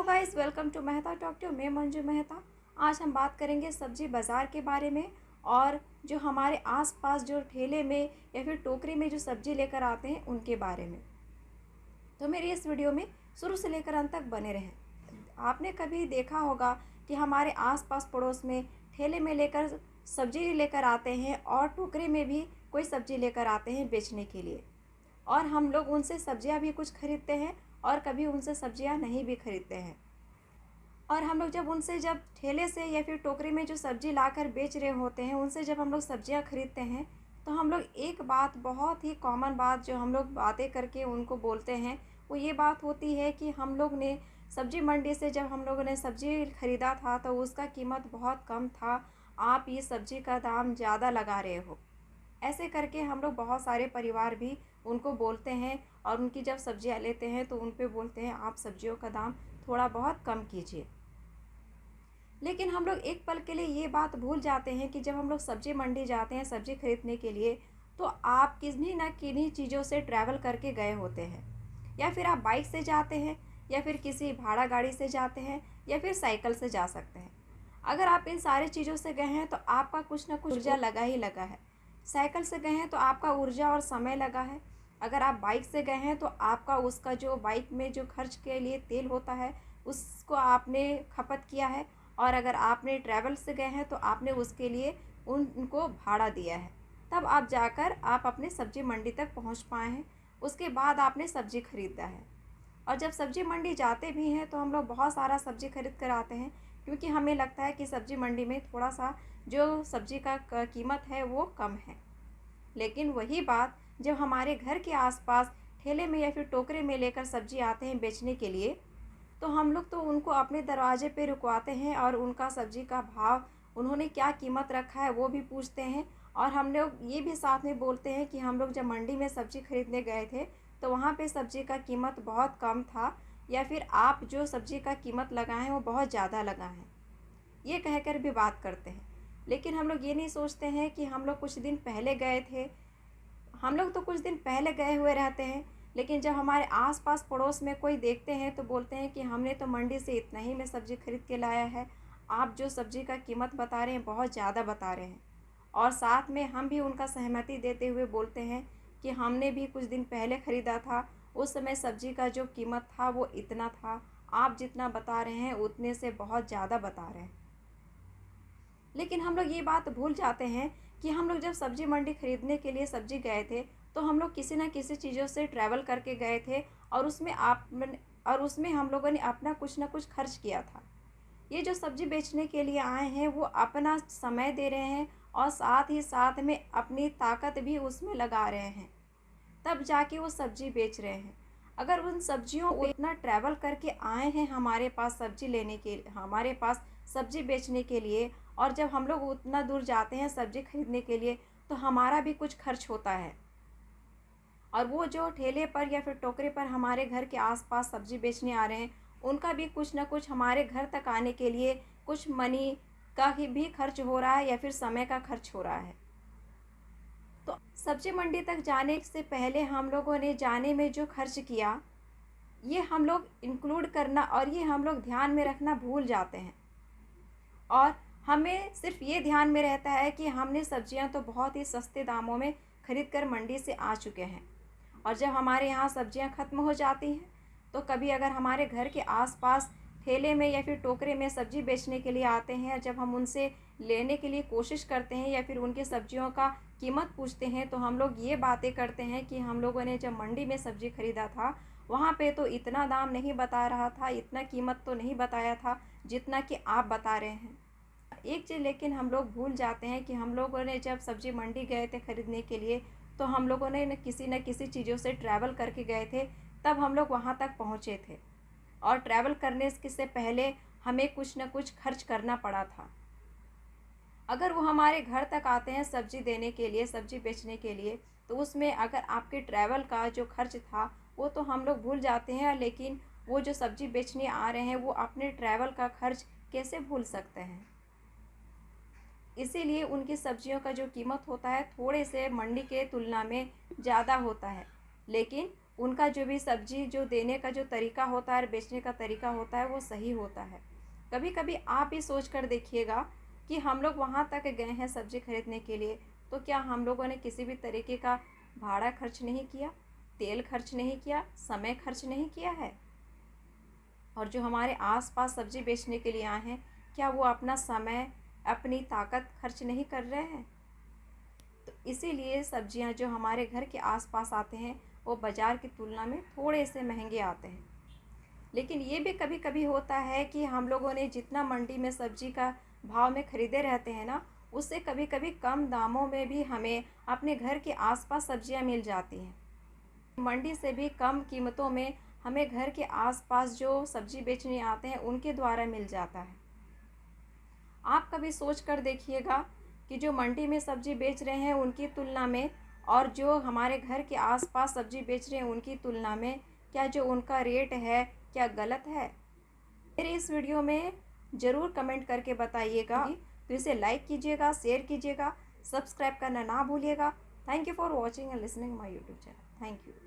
Guys, welcome to Mehta talk two. मैं मंजू मेहता। आज हम बात करेंगे सब्जी बाज़ार के बारे में और जो हमारे आसपास जो ठेले में या फिर टोकरी में जो सब्जी लेकर आते हैं उनके बारे में। तो मेरी इस वीडियो में शुरू से लेकर अंत तक बने रहें। आपने कभी देखा होगा कि हमारे आसपास पड़ोस में ठेले में लेकर सब्जी लेकर आते हैं और टोकरी में भी कोई सब्जी लेकर आते हैं बेचने के लिए, और हम लोग उनसे सब्जियां भी कुछ खरीदते हैं और कभी उनसे सब्जियां नहीं भी खरीदते हैं। और हम लोग जब ठेले से या फिर टोकरी में जो सब्ज़ी लाकर बेच रहे होते हैं उनसे जब हम लोग सब्जियां खरीदते हैं तो हम लोग एक बात, बहुत ही कॉमन बात जो हम लोग बातें करके उनको बोलते हैं, वो ये बात होती है कि हम लोग ने सब्जी मंडी से जब हम लोगों ने सब्ज़ी ख़रीदा था तो उसका कीमत बहुत कम था, आप ये सब्ज़ी का दाम ज़्यादा लगा रहे हो। ऐसे करके हम लोग बहुत सारे परिवार भी उनको बोलते हैं और उनकी जब सब्जियां लेते हैं तो उन पे बोलते हैं आप सब्जियों का दाम थोड़ा बहुत कम कीजिए। लेकिन हम लोग एक पल के लिए ये बात भूल जाते हैं कि जब हम लोग सब्जी मंडी जाते हैं सब्जी खरीदने के लिए तो आप किन्हीं ना किन्हीं चीज़ों से ट्रैवल करके गए होते हैं, या फिर आप बाइक से जाते हैं या फिर किसी भाड़ा गाड़ी से जाते हैं या फिर साइकिल से जा सकते हैं। अगर आप इन सारी चीज़ों से गए हैं तो आपका कुछ ना कुछ ऊर्जा लगा ही लगा है। साइकिल से गए हैं तो आपका ऊर्जा और समय लगा है। अगर आप बाइक से गए हैं तो आपका उसका जो बाइक में जो खर्च के लिए तेल होता है उसको आपने खपत किया है, और अगर आपने ट्रैवल से गए हैं तो आपने उसके लिए उनको भाड़ा दिया है। तब आप जाकर आप अपने सब्जी मंडी तक पहुंच पाए हैं, उसके बाद आपने सब्जी खरीदा है। और जब सब्जी मंडी जाते भी हैं तो हम लोग बहुत सारा सब्जी खरीद कर आते हैं, क्योंकि हमें लगता है कि सब्जी मंडी में थोड़ा सा जो सब्जी का कीमत है वो कम है। लेकिन वही बात जब हमारे घर के आसपास ठेले में या फिर टोकरे में लेकर सब्जी आते हैं बेचने के लिए, तो हम लोग तो उनको अपने दरवाजे पे रुकवाते हैं और उनका सब्जी का भाव, उन्होंने क्या कीमत रखा है वो भी पूछते हैं। और हम लोग ये भी साथ में बोलते हैं कि हम लोग जब मंडी में सब्जी खरीदने गए थे तो वहाँ पे सब्जी का कीमत बहुत कम था, या फिर आप जो सब्जी का कीमत लगाए हैं वो बहुत ज़्यादा लगाएं, ये कहकर भी बात करते हैं। लेकिन हम लोग ये नहीं सोचते हैं कि हम लोग कुछ दिन पहले गए थे, हम लोग तो कुछ दिन पहले गए हुए रहते हैं, लेकिन जब हमारे आसपास पड़ोस में कोई देखते हैं तो बोलते हैं कि हमने तो मंडी से इतना ही में सब्ज़ी खरीद के लाया है, आप जो सब्ज़ी का कीमत बता रहे हैं बहुत ज़्यादा बता रहे हैं। और साथ में हम भी उनका सहमति देते हुए बोलते हैं कि हमने भी कुछ दिन पहले ख़रीदा था, उस समय सब्ज़ी का जो कीमत था वो इतना था, आप जितना बता रहे हैं उतने से बहुत ज़्यादा बता रहे हैं। लेकिन हम लोग ये बात भूल जाते हैं कि हम लोग जब सब्जी मंडी खरीदने के लिए सब्जी गए थे तो हम लोग किसी न किसी चीज़ों से ट्रैवल करके गए थे, और उसमें हम लोगों ने अपना कुछ ना कुछ खर्च किया था। ये जो सब्जी बेचने के लिए आए हैं वो अपना समय दे रहे हैं और साथ ही साथ में अपनी ताकत भी उसमें लगा रहे हैं, तब जाके वो सब्जी बेच रहे हैं। अगर उन सब्जियों को इतना ट्रैवल करके आए हैं हमारे पास सब्जी लेने के, हमारे पास सब्जी बेचने के लिए, और जब हम लोग उतना दूर जाते हैं सब्जी खरीदने के लिए तो हमारा भी कुछ खर्च होता है। और वो जो ठेले पर या फिर टोकरे पर हमारे घर के आसपास सब्जी बेचने आ रहे हैं उनका भी कुछ ना कुछ हमारे घर तक आने के लिए कुछ मनी का ही भी खर्च हो रहा है या फिर समय का खर्च हो रहा है। तो सब्जी मंडी तक जाने से पहले हम लोगों ने जाने में जो खर्च किया ये हम लोग इंक्लूड करना और ये हम लोग ध्यान में रखना भूल जाते हैं। और हमें सिर्फ ये ध्यान में रहता है कि हमने सब्जियां तो बहुत ही सस्ते दामों में ख़रीद कर मंडी से आ चुके हैं, और जब हमारे यहाँ सब्जियां ख़त्म हो जाती हैं तो कभी अगर हमारे घर के आसपास ठेले में या फिर टोकरे में सब्ज़ी बेचने के लिए आते हैं, जब हम उनसे लेने के लिए कोशिश करते हैं या फिर उनकी सब्जियों का कीमत पूछते हैं तो हम लोग ये बातें करते हैं कि हम लोगों ने जब मंडी में सब्ज़ी ख़रीदा था वहाँ पे तो इतना दाम नहीं बता रहा था, इतना कीमत तो नहीं बताया था जितना कि आप बता रहे हैं। एक चीज़ लेकिन हम लोग भूल जाते हैं कि हम लोगों ने जब सब्ज़ी मंडी गए थे ख़रीदने के लिए तो हम लोगों ने न किसी चीज़ों से ट्रैवल करके गए थे, तब हम लोग वहाँ तक पहुँचे थे, और ट्रैवल करने से पहले हमें कुछ न कुछ खर्च करना पड़ा था। अगर वो हमारे घर तक आते हैं सब्ज़ी देने के लिए, सब्ज़ी बेचने के लिए, तो उसमें अगर आपके ट्रैवल का जो खर्च था वो तो हम लोग भूल जाते हैं, लेकिन वो जो सब्ज़ी बेचने आ रहे हैं वो अपने ट्रैवल का खर्च कैसे भूल सकते हैं। इसीलिए उनकी सब्जियों का जो कीमत होता है थोड़े से मंडी के तुलना में ज़्यादा होता है, लेकिन उनका जो भी सब्जी जो देने का जो तरीका होता है और बेचने का तरीका होता है वो सही होता है। कभी कभी आप भी सोच कर देखिएगा कि हम लोग वहाँ तक गए हैं सब्जी खरीदने के लिए, तो क्या हम लोगों ने किसी भी तरीके का भाड़ा खर्च नहीं किया, तेल खर्च नहीं किया, समय खर्च नहीं किया है? और जो हमारे आसपास सब्जी बेचने के लिए आए हैं, क्या वो अपना समय, अपनी ताकत खर्च नहीं कर रहे हैं? तो इसीलिए सब्जियां जो हमारे घर के आसपास आते हैं वो बाज़ार की तुलना में थोड़े से महंगे आते हैं। लेकिन ये भी कभी कभी होता है कि हम लोगों ने जितना मंडी में सब्जी का भाव में ख़रीदे रहते हैं ना, उससे कभी कभी कम दामों में भी हमें अपने घर के आसपास सब्जियां मिल जाती हैं। मंडी से भी कम कीमतों में हमें घर के आसपास जो सब्जी बेचने आते हैं उनके द्वारा मिल जाता है। आप कभी सोच कर देखिएगा कि जो मंडी में सब्जी बेच रहे हैं उनकी तुलना में और जो हमारे घर के आसपास सब्जी बेच रहे हैं उनकी तुलना में क्या जो उनका रेट है क्या गलत है? मेरे इस वीडियो में ज़रूर कमेंट करके बताइएगा। तो इसे लाइक कीजिएगा, शेयर कीजिएगा, सब्सक्राइब करना ना भूलिएगा। Thank you for watching and listening my YouTube channel. Thank you.